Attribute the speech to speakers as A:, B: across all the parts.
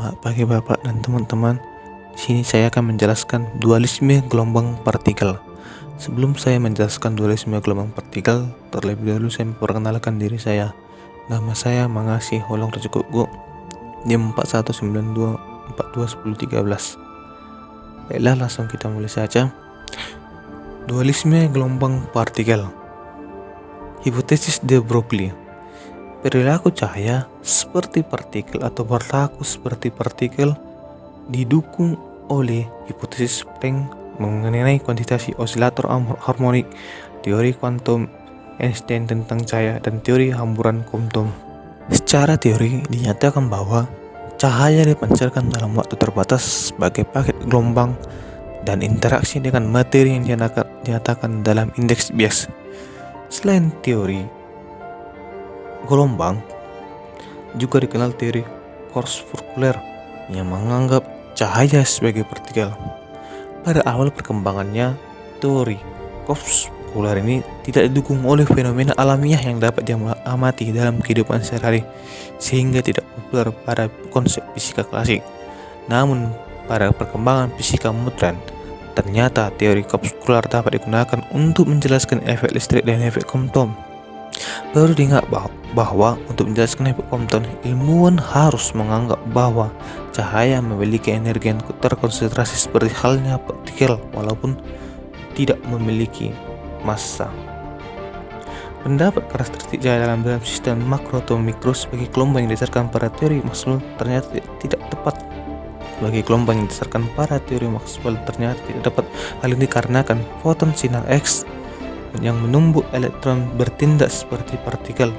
A: Selamat pagi Bapak dan teman-teman. Di sini saya akan menjelaskan dualisme gelombang partikel. Sebelum saya menjelaskan dualisme gelombang partikel, terlebih dahulu saya memperkenalkan diri saya. Nama saya Mangasih Holong Rejekukgu, NIM 4192421013. Baiklah, langsung kita mulai saja. Dualisme gelombang partikel. Hipotesis de Broglie. Perilaku cahaya seperti partikel atau berlaku seperti partikel didukung oleh hipotesis Planck mengenai kuantitasi osilator harmonik, teori kuantum Einstein tentang cahaya, dan teori hamburan kuantum. Secara teori dinyatakan bahwa cahaya dipancarkan dalam waktu terbatas sebagai paket gelombang dan interaksi dengan materi yang dinyatakan dalam indeks bias. Selain teori gelombang, juga dikenal teori korpuskuler yang menganggap cahaya sebagai partikel. Pada awal perkembangannya, teori korpuskuler ini tidak didukung oleh fenomena alamiah yang dapat diamati dalam kehidupan sehari-hari, sehingga tidak populer pada konsep fisika klasik. Namun, pada perkembangan fisika modern, ternyata teori korpuskuler dapat digunakan untuk menjelaskan efek listrik dan efek kuantum. Perlu diingat bahwa untuk menjelaskan efek kuantum, ilmuwan harus menganggap bahwa cahaya memiliki energi yang terkonsentrasi seperti halnya partikel walaupun tidak memiliki massa. Pendapat karakteristik cahaya dalam sistem makro atau mikro sebagai gelombang yang didasarkan pada teori Maxwell ternyata tidak tepat. Sebagai gelombang yang didasarkan pada teori Maxwell ternyata tidak dapat. Hal ini dikarenakan foton sinar X yang menumbuk elektron bertindak seperti partikel.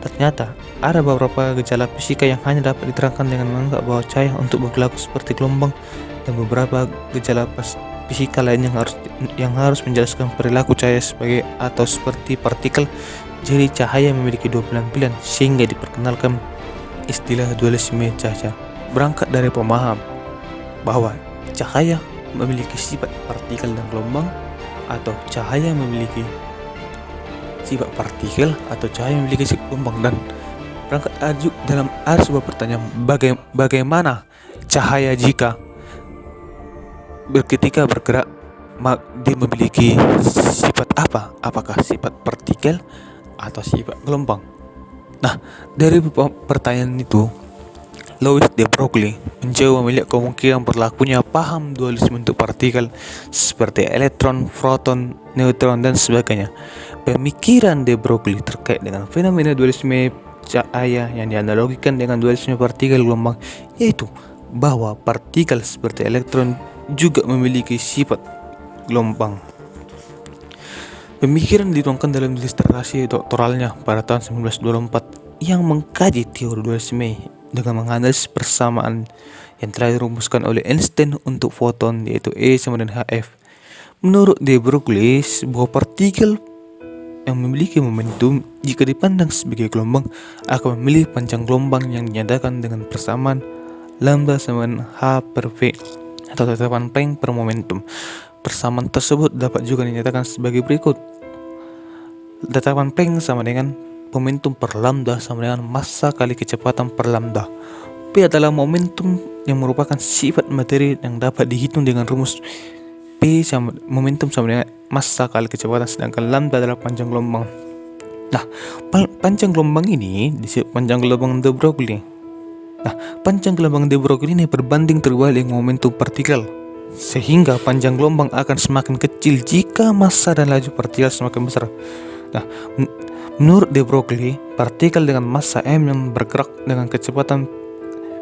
A: Ternyata ada beberapa gejala fisika yang hanya dapat diterangkan dengan menganggap bahwa cahaya untuk berlaku seperti gelombang, dan beberapa gejala fisika lain yang harus menjelaskan perilaku cahaya sebagai atau seperti partikel. Jadi cahaya memiliki dua pilihan sehingga diperkenalkan istilah dualisme cahaya. Berangkat dari pemahaman bahwa cahaya memiliki sifat partikel dan gelombang, atau cahaya memiliki sifat partikel atau cahaya memiliki sifat gelombang, dan berangkat dalam ada sebuah pertanyaan, bagaimana cahaya jika ketika bergerak dia memiliki sifat apa? Apakah sifat partikel atau sifat gelombang? Nah, dari pertanyaan itu, Louis de Broglie mencoba melihat kemungkinan berlakunya paham dualisme untuk partikel seperti elektron, proton, neutron, dan sebagainya. Pemikiran de Broglie terkait dengan fenomena dualisme cahaya yang dianalogikan dengan dualisme partikel gelombang, yaitu bahwa partikel seperti elektron juga memiliki sifat gelombang. Pemikiran dituangkan dalam disertasi doktoralnya pada tahun 1924 yang mengkaji teori dualisme dengan menganalisis persamaan yang telah dirumuskan oleh Einstein untuk foton, yaitu E sama dengan hf. Menurut de Broglie, sebuah partikel yang memiliki momentum jika dipandang sebagai gelombang akan memilih panjang gelombang yang dinyatakan dengan persamaan lambda sama dengan h per v atau tetapan Planck per momentum. Persamaan tersebut dapat juga dinyatakan sebagai berikut. Tetapan Planck sama dengan momentum per lambda sama dengan massa kali kecepatan per lambda. P adalah momentum yang merupakan sifat materi yang dapat dihitung dengan rumus P sama momentum sama dengan massa kali kecepatan, sedangkan lambda adalah panjang gelombang. Nah, panjang gelombang ini disebut panjang gelombang de Broglie. Nah, panjang gelombang de Broglie ini berbanding terbalik momentum partikel, sehingga panjang gelombang akan semakin kecil jika massa dan laju partikel semakin besar. Nah, menurut de Broglie, partikel dengan massa m yang bergerak dengan kecepatan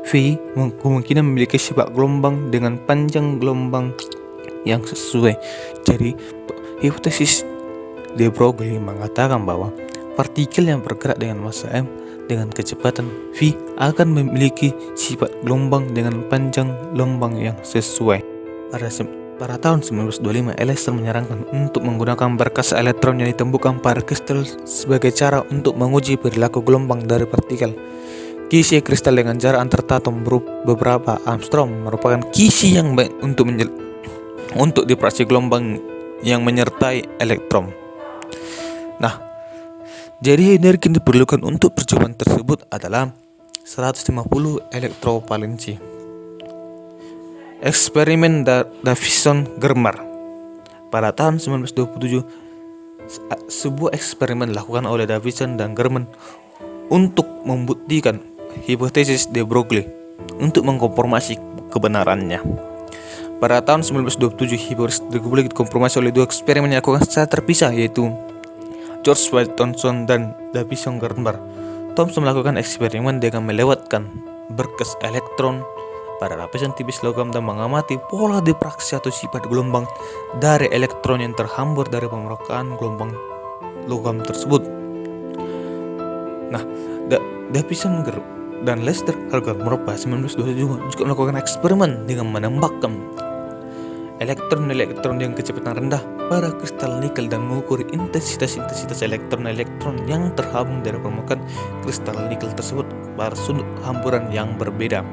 A: v kemungkinan memiliki sifat gelombang dengan panjang gelombang yang sesuai. Jadi, hipotesis de Broglie mengatakan bahwa partikel yang bergerak dengan massa m dengan kecepatan v akan memiliki sifat gelombang dengan panjang gelombang yang sesuai. Pada tahun 1925, Einstein menyarankan untuk menggunakan berkas elektron yang ditemukan pada kristal sebagai cara untuk menguji perilaku gelombang dari partikel. Kisi kristal dengan jarak antar atom beberapa Armstrong merupakan kisi yang baik untuk diprediksi gelombang yang menyertai elektron. Nah, jadi energi yang diperlukan untuk percobaan tersebut adalah 150 elektrovalensi. Eksperimen Davison-Germer. Pada tahun 1927, sebuah eksperimen dilakukan oleh Davison dan Germer untuk membuktikan hipotesis de Broglie untuk mengkonfirmasi kebenarannya. Pada tahun 1927, hipotesis de Broglie dikonfirmasi oleh dua eksperimen yang dilakukan secara terpisah, yaitu George White Thomson dan Davison-Germer. Thomson melakukan eksperimen dengan melewatkan berkas elektron pada lapisan tipis logam dan mengamati pola difraksi atau sifat gelombang dari elektron yang terhambur dari pemrokaan gelombang logam tersebut. Nah, Davison dan Lester Germer pada 1927 juga melakukan eksperimen dengan menembakkan elektron-elektron yang kecepatan rendah pada kristal nikel dan mengukur intensitas elektron-elektron yang terhambur dari permukaan kristal nikel tersebut pada sudut hamburan yang berbeda.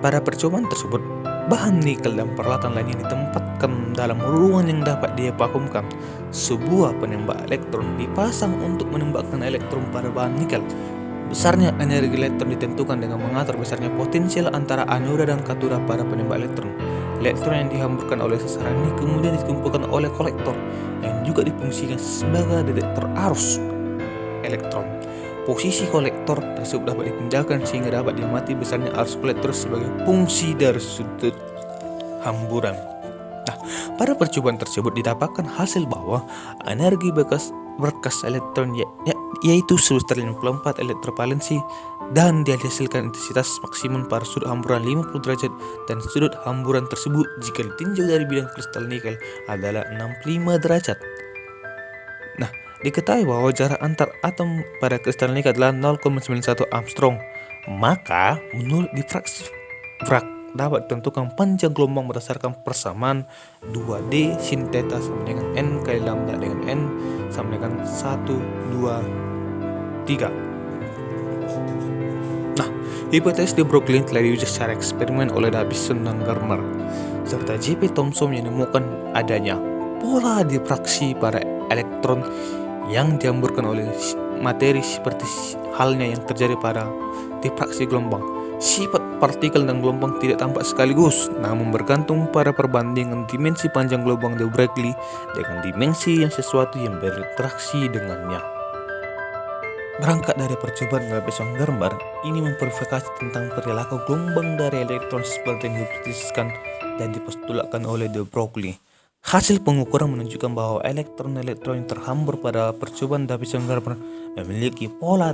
A: Pada percobaan tersebut, bahan nikel dan peralatan lain yang ditempatkan dalam ruangan yang dapat divakumkan. Sebuah penembak elektron dipasang untuk menembakkan elektron pada bahan nikel. Besarnya energi elektron ditentukan dengan mengatur besarnya potensial antara anoda dan katoda pada penembak elektron. Elektron yang dihamburkan oleh sasaran ini kemudian dikumpulkan oleh kolektor yang juga difungsikan sebagai detektor arus elektron. Posisi kolektor tersebut dapat dipindahkan sehingga dapat diamati besarnya arus kolektor sebagai fungsi dari sudut hamburan. Nah, pada percobaan tersebut didapatkan hasil bahwa energi berkas elektron yaitu 154 elektrovalensi dan dihasilkan intensitas maksimum pada sudut hamburan 50 derajat dan sudut hamburan tersebut jika ditinjau dari bidang kristal nikel adalah 65 derajat. Nah, diketahui bahwa jarak antar atom pada kristal nikel adalah 0,91 Armstrong. Maka, menurut difraksi Bragg dapat ditentukan panjang gelombang berdasarkan persamaan 2D sin theta sama dengan N kali lambda dengan N sama dengan 1, 2, 3. Nah, hipotesis de Broglie telah diuji secara eksperimen oleh Davison dan Germer serta J.P. Thomson yang menemukan adanya pola difraksi pada elektron yang dihamburkan oleh materi seperti halnya yang terjadi pada difraksi gelombang. Sifat partikel dan gelombang tidak tampak sekaligus, namun bergantung pada perbandingan dimensi panjang gelombang de Broglie dengan dimensi yang sesuatu yang berinteraksi dengannya. Berangkat dari percobaan Davison-Germer, ini memverifikasi tentang perilaku gelombang dari elektron seperti yang dihipoteteskan dan dipostulasikan oleh de Broglie. Hasil pengukuran menunjukkan bahwa elektron-elektron yang terhambur pada percobaan Davison-Germer memiliki pola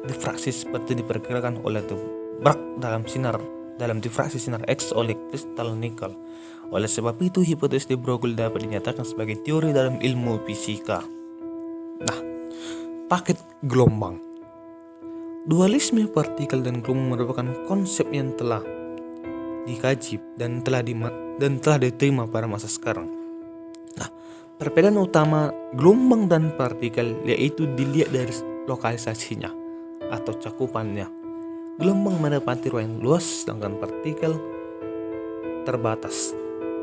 A: difraksi seperti diperkirakan oleh de Bragg dalam difraksi sinar X oleh kristal nikel. Oleh sebab itu, hipotesis de Broglie dapat dinyatakan sebagai teori dalam ilmu fisika. Nah, paket gelombang. Dualisme partikel dan gelombang merupakan konsep yang telah dikaji dan telah diterima pada masa sekarang. Nah, perbedaan utama gelombang dan partikel yaitu dilihat dari lokalisasinya atau cakupannya. Gelombang menepati ruang yang luas, sedangkan partikel terbatas.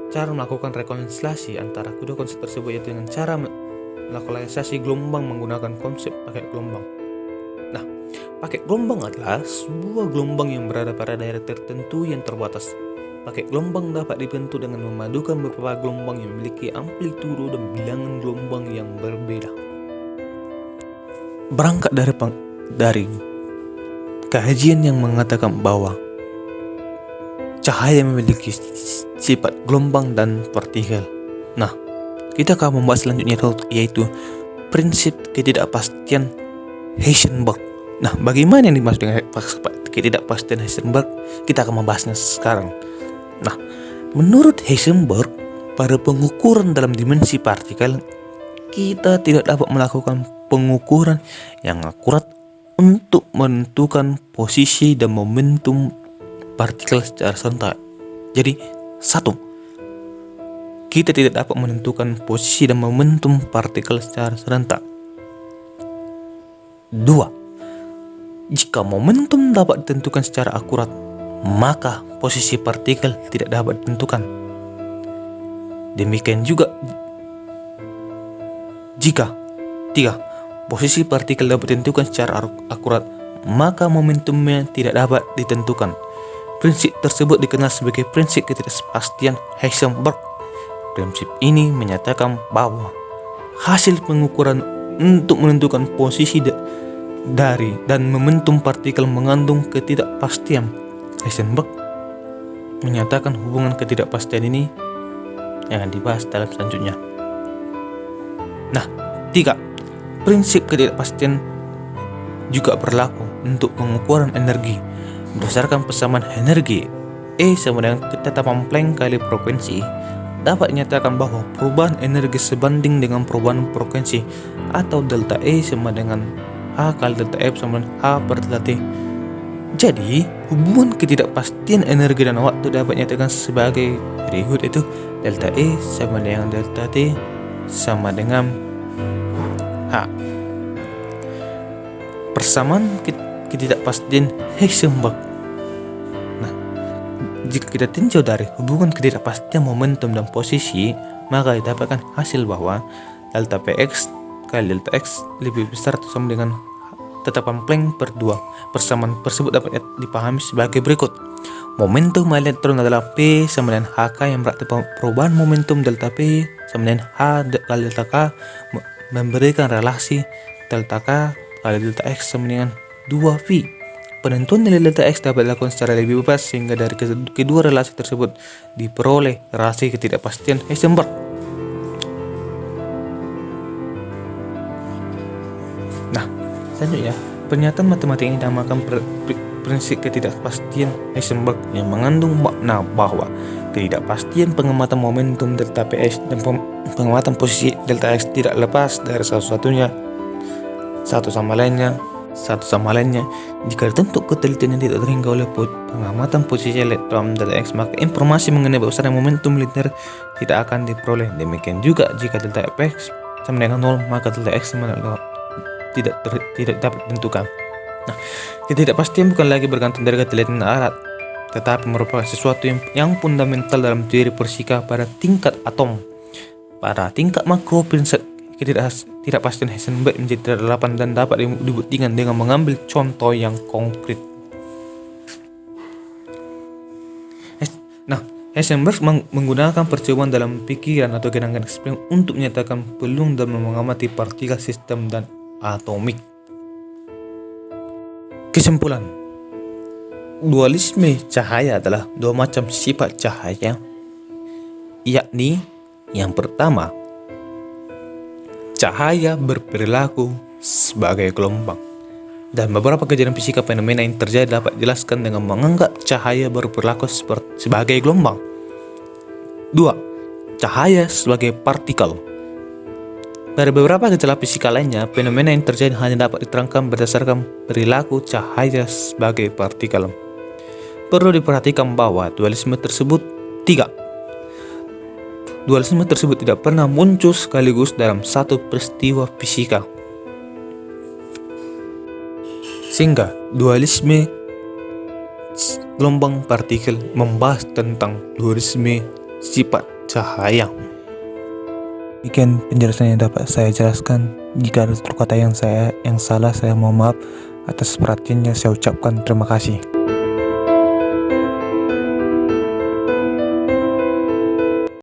A: Cara melakukan rekonsiliasi antara kedua konsep tersebut yaitu dengan cara melokalisasi gelombang menggunakan konsep paket gelombang. Nah, paket gelombang adalah sebuah gelombang yang berada pada daerah tertentu yang terbatas. Paket gelombang dapat dibentuk dengan memadukan beberapa gelombang yang memiliki amplitudo dan bilangan gelombang yang berbeda. Berangkat dari kajian yang mengatakan bahwa cahaya memiliki sifat gelombang dan partikel. Nah, kita akan membahas selanjutnya yaitu prinsip ketidakpastian Heisenberg. Nah, bagaimana yang dimaksud dengan ketidakpastian Heisenberg? Kita akan membahasnya sekarang. Nah, menurut Heisenberg, pada pengukuran dalam dimensi partikel, kita tidak dapat melakukan pengukuran yang akurat untuk menentukan posisi dan momentum partikel secara serentak. Jadi, 1. Kita tidak dapat menentukan posisi dan momentum partikel secara serentak. 2. Jika momentum dapat ditentukan secara akurat, maka posisi partikel tidak dapat ditentukan. Demikian juga jika 3. Posisi partikel dapat ditentukan secara akurat, maka momentumnya tidak dapat ditentukan. Prinsip tersebut dikenal sebagai prinsip ketidakpastian Heisenberg. Prinsip ini menyatakan bahwa hasil pengukuran untuk menentukan posisi dari dan momentum partikel mengandung ketidakpastian. Heisenberg menyatakan hubungan ketidakpastian ini yang akan dibahas dalam selanjutnya. Nah, 3. Prinsip ketidakpastian juga berlaku untuk pengukuran energi. Berdasarkan persamaan energi E sama dengan ketetapan Planck kali frekuensi, dapat dinyatakan bahwa perubahan energi sebanding dengan perubahan frekuensi, atau delta E sama dengan H kali delta F sama dengan H per delta T. Jadi, hubungan ketidakpastian energi dan waktu dapat dinyatakan sebagai berikut, itu delta E sama dengan delta T sama dengan H. Persamaan ketidakpastian Heisenberg. Nah, jika kita tinjau dari hubungan ketidakpastian momentum dan posisi, maka didapatkan hasil bahwa delta Px kali delta x lebih besar atau sama dengan tetapan Planck per 2. Persamaan tersebut dapat dipahami sebagai berikut. Momentum elektron adalah P sama dengan Hk, yang berarti perubahan momentum delta P sama dengan H kali delta K memberikan relasi delta K kali delta x sama dengan 2V. Penentuan nilai delta x dapat dilakukan secara lebih bebas, sehingga dari kedua relasi tersebut diperoleh relasi ketidakpastian Heisenberg. Nah, selanjutnya, pernyataan matematik ini dinamakan prinsip ketidakpastian Heisenberg, yang mengandung makna bahwa ketidakpastian pengamatan momentum delta Ps dan pengamatan posisi delta x tidak lepas dari satu sama lainnya. Jika ditentu ketelitian yang tidak terhingga oleh pengamatan posisi elektron delta x, maka informasi mengenai besaran momentum linear tidak akan diperoleh. Demikian juga jika delta Fx sama dengan 0, maka delta x sama dengan 0 tidak dapat ditentukan. Nah, ketidakpastian bukan lagi bergantung dari ketelitian alat, tetapi merupakan sesuatu yang fundamental dalam teori fisika pada tingkat atom. Pada tingkat makro, prinsip ketidakpastian Heisenberg menjadi relevan dan dapat dibuktikan dengan mengambil contoh yang konkret. Nah, Heisenberg menggunakan percobaan dalam pikiran atau gerakan eksperimen untuk menyatakan peluang dalam mengamati partikel sistem dan atomik. Kesimpulan, dualisme cahaya adalah dua macam sifat cahaya, yakni yang pertama, cahaya berperilaku sebagai gelombang, dan beberapa kejadian fisika fenomena yang terjadi dapat dijelaskan dengan menganggap cahaya berperilaku sebagai gelombang. 2. Cahaya sebagai partikel. Dari beberapa gejala fisika lainnya, fenomena yang terjadi hanya dapat diterangkan berdasarkan perilaku cahaya sebagai partikel. Perlu diperhatikan bahwa dualisme tersebut tidak pernah muncul sekaligus dalam satu peristiwa fisika. Sehingga dualisme gelombang partikel membahas tentang dualisme sifat cahaya. Demikian penjelasan yang dapat saya jelaskan. Jika ada kata yang salah, saya mohon maaf. Atas perhatiannya saya ucapkan terima kasih.